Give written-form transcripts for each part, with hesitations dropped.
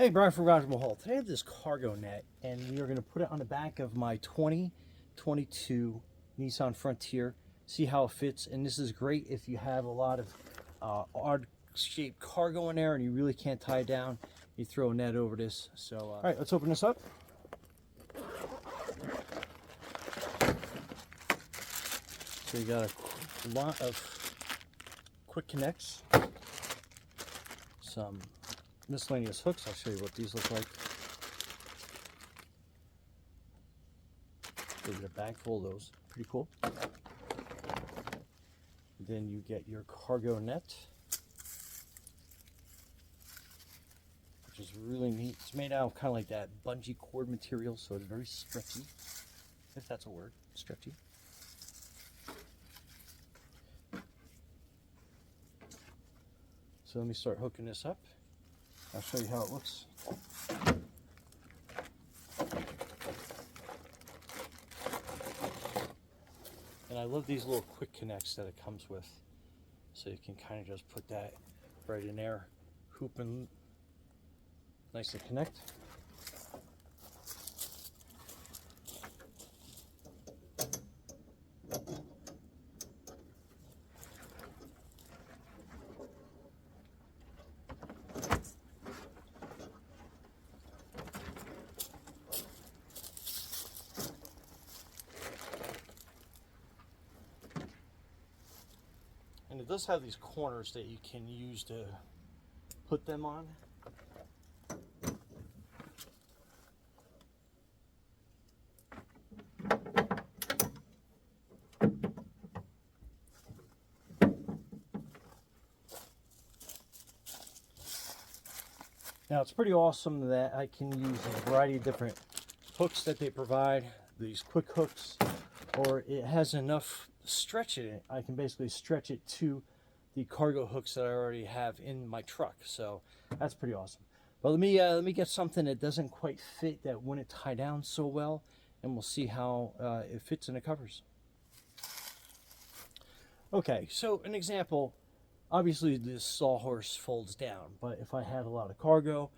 Hey, Brian from Garage Mahal. Today I have this cargo net, and we are going to put it on the back of my 2022 Nissan Frontier. See how it fits, and this is great if you have a lot of odd-shaped cargo in there and you really can't tie it down. You throw a net over this. So, all right, let's open this up. So you got a lot of quick connects, some miscellaneous hooks. I'll show you what these look like. There's a bag full of those. Pretty cool. Then you get your cargo net, which is really neat. It's made out of kind of like that bungee cord material, so it's very stretchy, if that's a word, stretchy. So let me start hooking this up. I'll show you how it looks. And I love these little quick connects that it comes with. So you can kind of just put that right in there, hoop and nicely connect. And it does have these corners that you can use to put them on. Now it's pretty awesome that I can use a variety of different hooks that they provide, these quick hooks, or it has enough stretch in it. I can basically stretch it to the cargo hooks that I already have in my truck, so that's pretty awesome. But let me get something that doesn't quite fit, that wouldn't tie down so well, and we'll see how it fits in the covers. Okay, so an example. Obviously this sawhorse folds down, but if I had a lot of cargo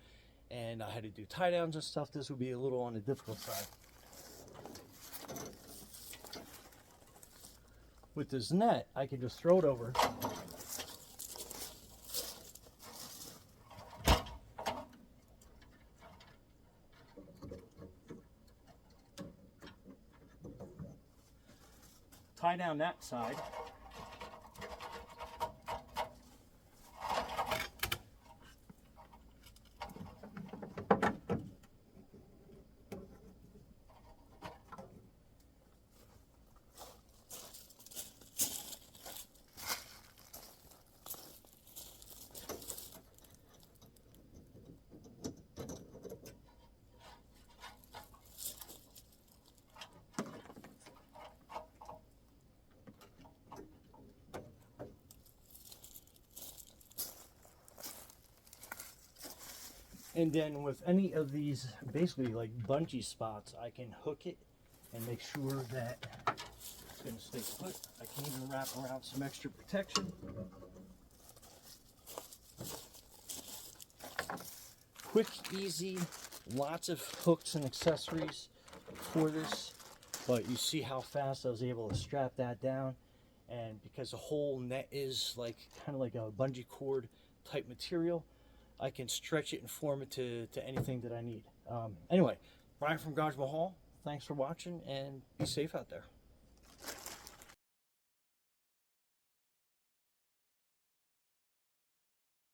and I had to do tie downs and stuff, this would be a little on the difficult side. With this net, I can just throw it over. Tie down that side. And then with any of these basically like bungee spots, I can hook it and make sure that it's going to stay put. I can even wrap around some extra protection. Quick, easy, lots of hooks and accessories for this, but you see how fast I was able to strap that down. And because the whole net is like kind of like a bungee cord type material, I can stretch it and form it to anything that I need. Anyway, Brian from Garage Mahal, thanks for watching, and be safe out there.